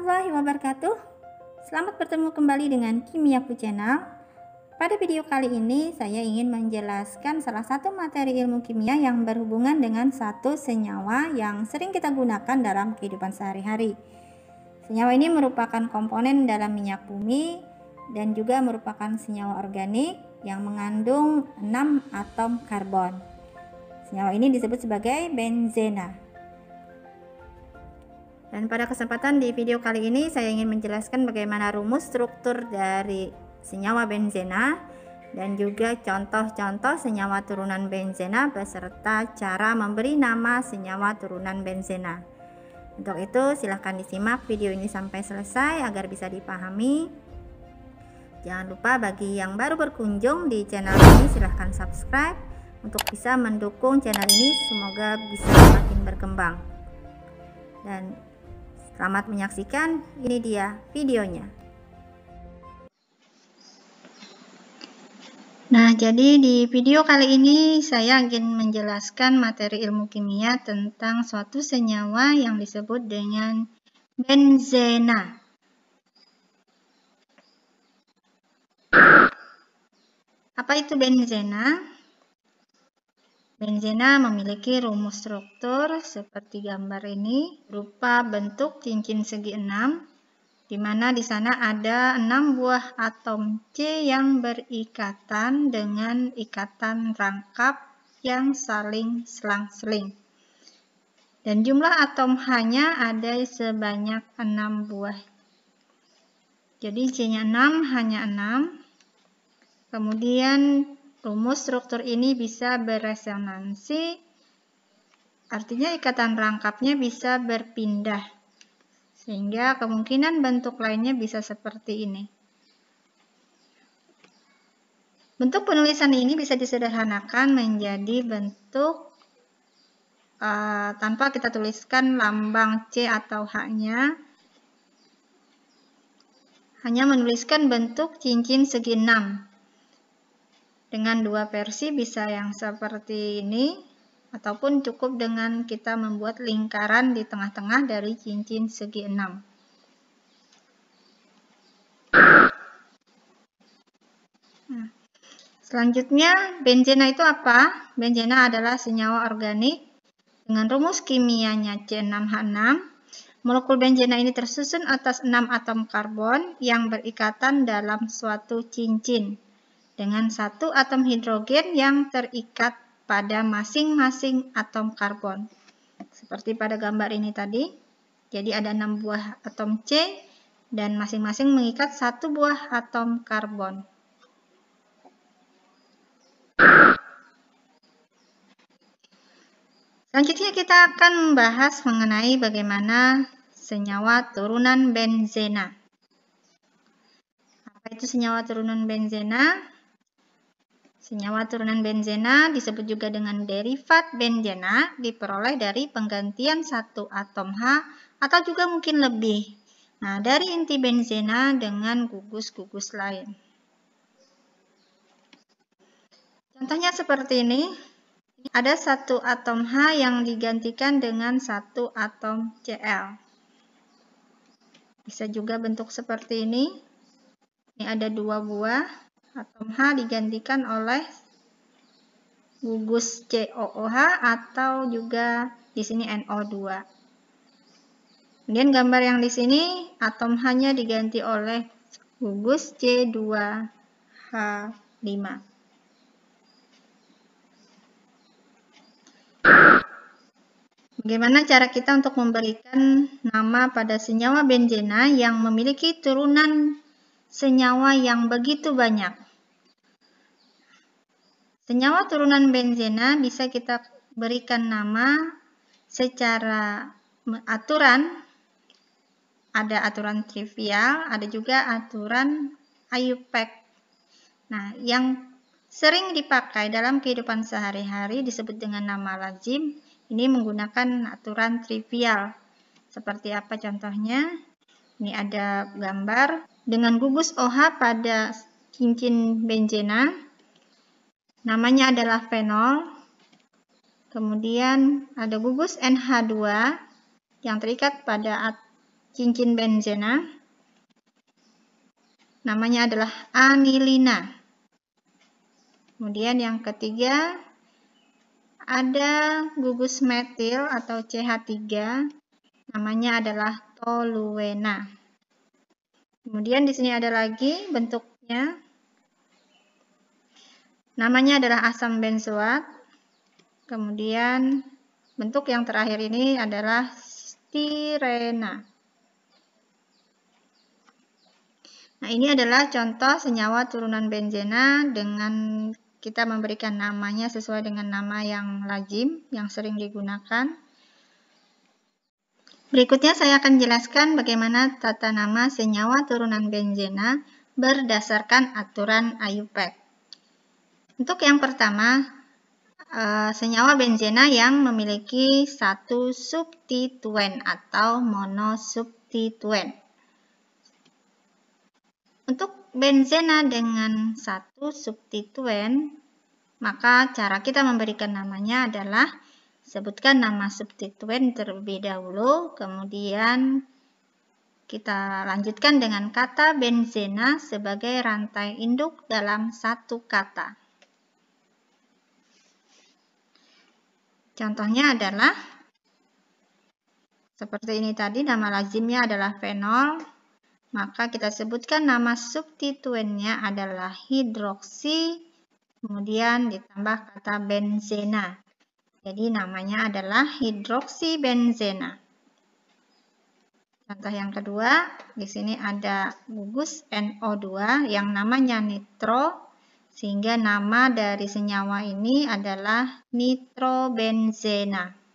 warahmatullahi wabarakatuh. Selamat bertemu kembali dengan Kimiaku Channel. Pada video kali ini saya ingin menjelaskan salah satu materi ilmu kimia yang berhubungan dengan satu senyawa yang sering kita gunakan dalam kehidupan sehari-hari. Senyawa ini merupakan komponen dalam minyak bumi dan juga merupakan senyawa organik yang mengandung 6 atom karbon. Senyawa ini disebut sebagai benzena. Dan pada kesempatan di video kali ini saya ingin menjelaskan bagaimana rumus struktur dari senyawa benzena dan juga contoh-contoh senyawa turunan benzena beserta cara memberi nama senyawa turunan benzena. Untuk itu silahkan disimak video ini sampai selesai agar bisa dipahami. Jangan lupa bagi yang baru berkunjung di channel ini silahkan subscribe untuk bisa mendukung channel ini, semoga bisa semakin berkembang. Dan selamat menyaksikan, ini dia videonya. Nah, jadi di video kali ini saya ingin menjelaskan materi ilmu kimia tentang suatu senyawa yang disebut dengan benzena. Apa itu benzena? Benzena memiliki rumus struktur seperti gambar ini berupa bentuk cincin segi 6, di mana di sana ada 6 buah atom C yang berikatan dengan ikatan rangkap yang saling selang-seling. Dan jumlah atom H-nya ada sebanyak 6 buah. Jadi C-nya 6, H-nya 6. Kemudian rumus struktur ini bisa beresonansi, artinya ikatan rangkapnya bisa berpindah, sehingga kemungkinan bentuk lainnya bisa seperti ini. Bentuk penulisan ini bisa disederhanakan menjadi bentuk tanpa kita tuliskan lambang C atau H-nya, hanya menuliskan bentuk cincin segi 6. Dengan dua versi bisa yang seperti ini, ataupun cukup dengan kita membuat lingkaran di tengah-tengah dari cincin segi 6. Nah, selanjutnya, benzena itu apa? Benzena adalah senyawa organik dengan rumus kimianya C6H6. Molekul benzena ini tersusun atas 6 atom karbon yang berikatan dalam suatu cincin, dengan 1 atom hidrogen yang terikat pada masing-masing atom karbon. Seperti pada gambar ini tadi. Jadi ada 6 buah atom C dan masing-masing mengikat 1 buah atom karbon. Selanjutnya kita akan membahas mengenai bagaimana senyawa turunan benzena. Apa itu senyawa turunan benzena? Senyawa turunan benzena disebut juga dengan derivat benzena, diperoleh dari penggantian 1 atom H atau juga mungkin lebih. Nah, dari inti benzena dengan gugus-gugus lain. Contohnya seperti ini. Ada 1 atom H yang digantikan dengan 1 atom Cl. Bisa juga bentuk seperti ini. Ini ada 2 buah. Atom H digantikan oleh gugus COOH atau juga di sini NO2. Kemudian gambar yang di sini atom H-nya diganti oleh gugus C2H5. Bagaimana cara kita untuk memberikan nama pada senyawa benzena yang memiliki turunan senyawa yang begitu banyak? Senyawa turunan benzena bisa kita berikan nama secara aturan. Ada aturan trivial, ada juga aturan IUPAC. Nah, yang sering dipakai dalam kehidupan sehari-hari disebut dengan nama lazim. Ini menggunakan aturan trivial. Seperti apa contohnya? Ini ada gambar dengan gugus OH pada cincin benzena. Namanya adalah fenol. Kemudian ada gugus NH2 yang terikat pada cincin benzena. Namanya adalah anilina. Kemudian yang ketiga, ada gugus metil atau CH3. Namanya adalah toluena. Kemudian di sini ada lagi bentuknya. Namanya adalah asam benzoat. Kemudian bentuk yang terakhir ini adalah stirena. Nah, ini adalah contoh senyawa turunan benzena dengan kita memberikan namanya sesuai dengan nama yang lazim, yang sering digunakan. Berikutnya saya akan jelaskan bagaimana tata nama senyawa turunan benzena berdasarkan aturan IUPAC. Untuk yang pertama, senyawa benzena yang memiliki satu substituen atau monosubstituen. Untuk benzena dengan satu substituen, maka cara kita memberikan namanya adalah sebutkan nama substituen terlebih dahulu, kemudian kita lanjutkan dengan kata benzena sebagai rantai induk dalam satu kata. Contohnya adalah seperti ini tadi, nama lazimnya adalah fenol. Maka kita sebutkan nama substituennya adalah hidroksi, kemudian ditambah kata benzena. Jadi namanya adalah hidroksi benzena. Contoh yang kedua, di sini ada gugus NO2 yang namanya nitro, sehingga nama dari senyawa ini adalah nitrobenzena.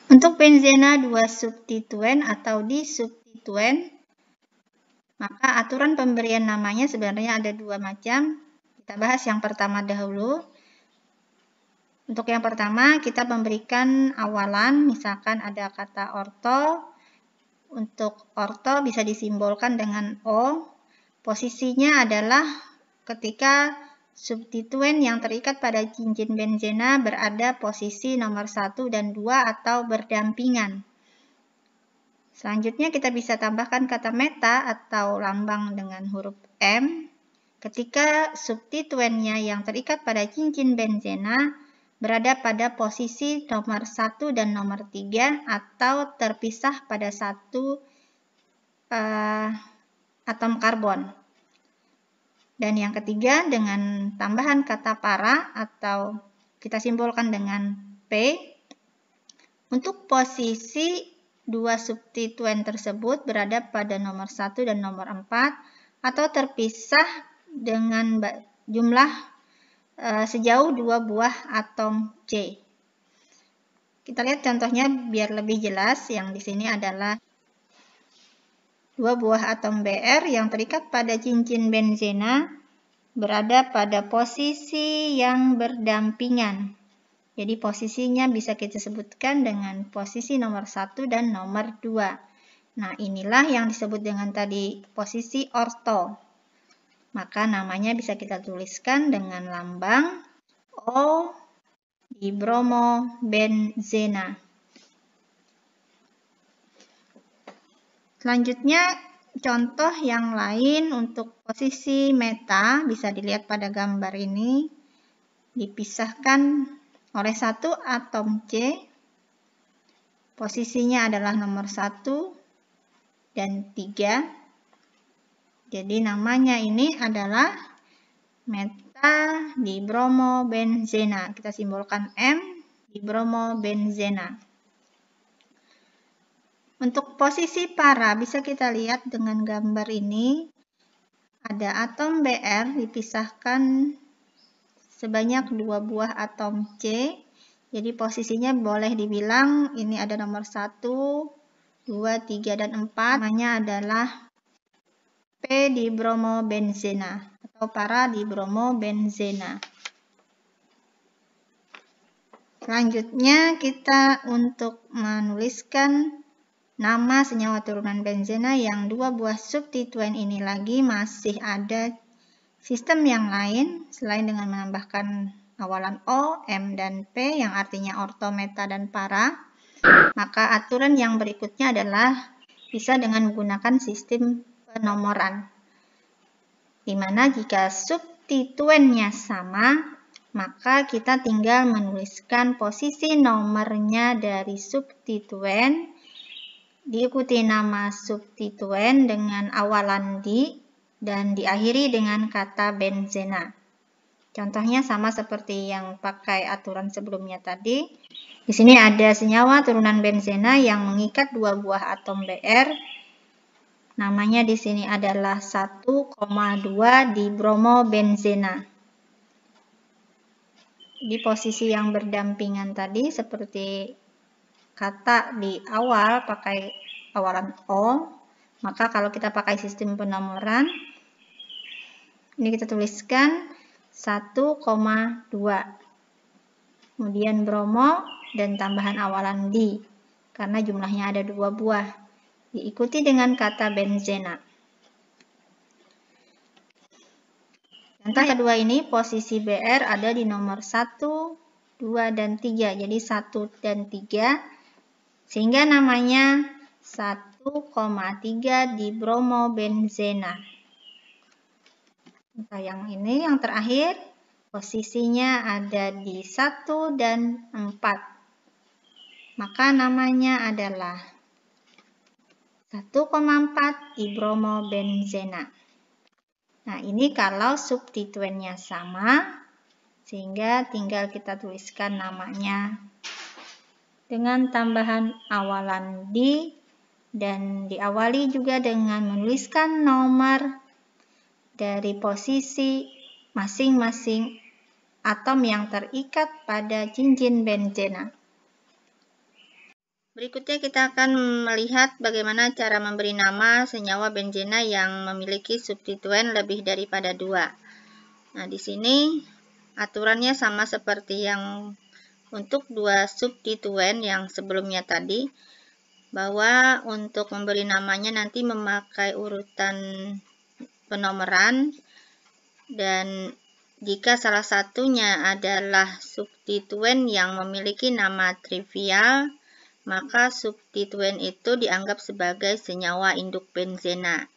Untuk benzena 2 substituen atau disubstituen, maka aturan pemberian namanya sebenarnya ada dua macam. Kita bahas yang pertama dahulu. Untuk yang pertama, kita memberikan awalan, misalkan ada kata orto. Untuk orto bisa disimbolkan dengan O. Posisinya adalah ketika substituen yang terikat pada cincin benzena berada posisi nomor 1 dan 2 atau berdampingan. Selanjutnya kita bisa tambahkan kata meta atau lambang dengan huruf M ketika substituennya yang terikat pada cincin benzena berada pada posisi nomor 1 dan nomor 3 atau terpisah pada satu atom karbon. Dan yang ketiga dengan tambahan kata para atau kita simbolkan dengan P. Untuk posisi dua substituen tersebut berada pada nomor 1 dan nomor 4 atau terpisah dengan jumlah sejauh 2 buah atom C. Kita lihat contohnya biar lebih jelas. Yang di sini adalah 2 buah atom Br yang terikat pada cincin benzena berada pada posisi yang berdampingan. Jadi posisinya bisa kita sebutkan dengan posisi nomor 1 dan nomor 2. Nah, inilah yang disebut dengan tadi posisi orto. Maka namanya bisa kita tuliskan dengan lambang O dibromobenzena. Selanjutnya, contoh yang lain untuk posisi meta bisa dilihat pada gambar ini. Dipisahkan oleh satu atom C. Posisinya adalah nomor 1 dan 3. Jadi namanya ini adalah meta dibromobenzena. Kita simbolkan M dibromobenzena. Untuk posisi para bisa kita lihat dengan gambar ini. Ada atom Br dipisahkan sebanyak 2 buah atom C. Jadi posisinya boleh dibilang ini ada nomor 1, 2, 3, dan 4. Namanya adalah P dibromobenzena atau para dibromobenzena. Selanjutnya kita untuk menuliskan nama senyawa turunan benzena yang 2 buah substituen ini lagi masih ada sistem yang lain selain dengan menambahkan awalan O, M, dan P yang artinya orto, meta, dan para, maka aturan yang berikutnya adalah bisa dengan menggunakan sistem penomoran, di mana jika substituennya sama, maka kita tinggal menuliskan posisi nomornya dari substituen, diikuti nama substituen dengan awalan di, dan diakhiri dengan kata benzena. Contohnya sama seperti yang pakai aturan sebelumnya tadi. Di sini ada senyawa turunan benzena yang mengikat dua buah atom Br. Namanya di sini adalah 1,2 dibromobenzena. Di posisi yang berdampingan tadi seperti kata di awal pakai awalan O, maka kalau kita pakai sistem penomoran, ini kita tuliskan 1,2. Kemudian bromo dan tambahan awalan di, karena jumlahnya ada 2 buah. Diikuti dengan kata benzena. Contoh kedua ini, posisi Br ada di nomor 1, 2, dan 3. Jadi 1 dan 3, sehingga namanya 1,3 dibromobenzena. Contoh yang ini, yang terakhir, posisinya ada di 1 dan 4. Maka namanya adalah 1,4 dibromobenzena. Nah, ini kalau substituennya sama, sehingga tinggal kita tuliskan namanya dengan tambahan awalan di, dan diawali juga dengan menuliskan nomor dari posisi masing-masing atom yang terikat pada cincin benzena. Berikutnya kita akan melihat bagaimana cara memberi nama senyawa benzena yang memiliki substituen lebih daripada 2. Nah, di sini aturannya sama seperti yang untuk 2 substituen yang sebelumnya tadi, bahwa untuk memberi namanya nanti memakai urutan penomoran, dan jika salah satunya adalah substituen yang memiliki nama trivial, maka substituen itu dianggap sebagai senyawa induk benzena.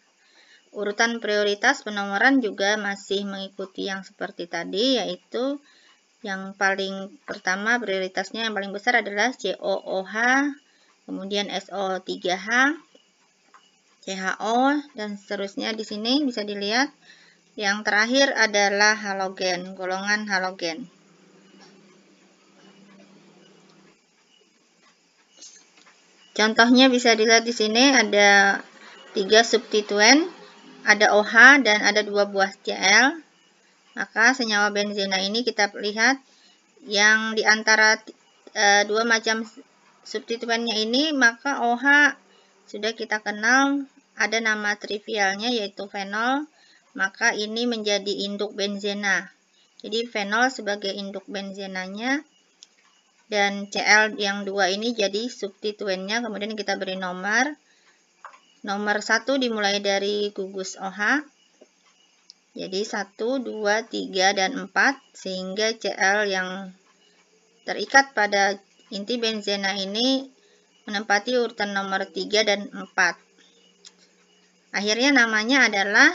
Urutan prioritas penomoran juga masih mengikuti yang seperti tadi, yaitu yang paling pertama prioritasnya yang paling besar adalah COOH, kemudian SO3H, CHO, dan seterusnya. Di sini bisa dilihat yang terakhir adalah halogen, golongan halogen. Contohnya bisa dilihat di sini ada 3 substituen, ada OH dan ada 2 buah Cl. Maka senyawa benzena ini kita lihat yang di antara 2 macam substituennya ini, maka OH sudah kita kenal ada nama trivialnya yaitu fenol, maka ini menjadi induk benzena. Jadi fenol sebagai induk benzenanya, dan Cl yang 2 ini jadi substituennya. Kemudian kita beri nomor 1 dimulai dari gugus OH, jadi 1, 2, 3, dan 4, sehingga Cl yang terikat pada inti benzena ini menempati urutan nomor 3 dan 4. Akhirnya namanya adalah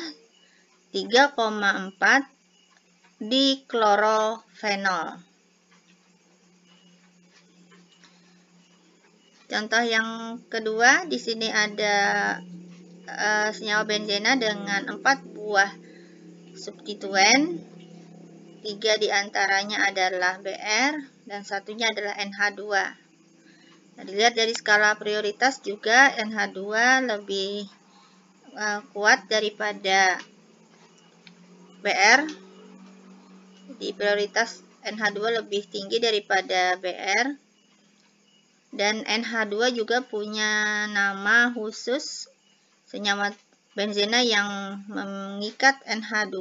3,4 diklorofenol. Contoh yang kedua, di sini ada senyawa benzena dengan 4 buah substituen. 3 diantaranya adalah Br dan satunya adalah NH2. Nah, dilihat dari skala prioritas juga NH2 lebih kuat daripada Br. Di prioritas NH2 lebih tinggi daripada Br. Dan NH2 juga punya nama khusus, senyawa benzena yang mengikat NH2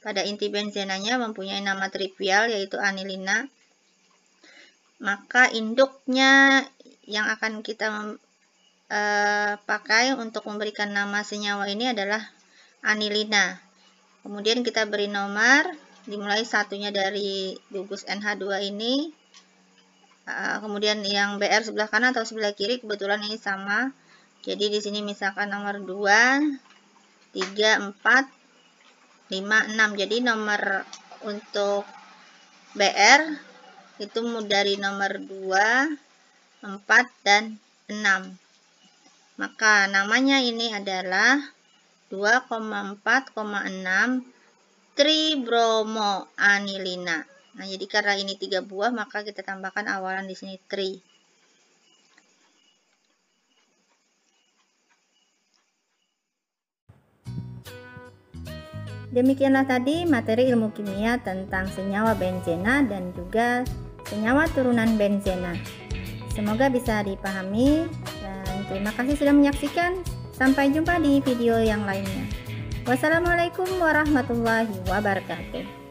pada inti benzenanya mempunyai nama trivial yaitu anilina. Maka induknya yang akan kita pakai untuk memberikan nama senyawa ini adalah anilina. Kemudian kita beri nomor dimulai satunya dari gugus NH2 ini, kemudian yang Br sebelah kanan atau sebelah kiri kebetulan ini sama. Jadi di sini misalkan nomor 2, 3, 4, 5, 6. Jadi nomor untuk BR itu dari nomor 2, 4, dan 6. Maka namanya ini adalah 2,4,6 tribromoanilina. Nah, jadi karena ini 3 buah, maka kita tambahkan awalan di sini tri. Demikianlah tadi materi ilmu kimia tentang senyawa benzena dan juga senyawa turunan benzena. Semoga bisa dipahami dan terima kasih sudah menyaksikan. Sampai jumpa di video yang lainnya. Wassalamualaikum warahmatullahi wabarakatuh.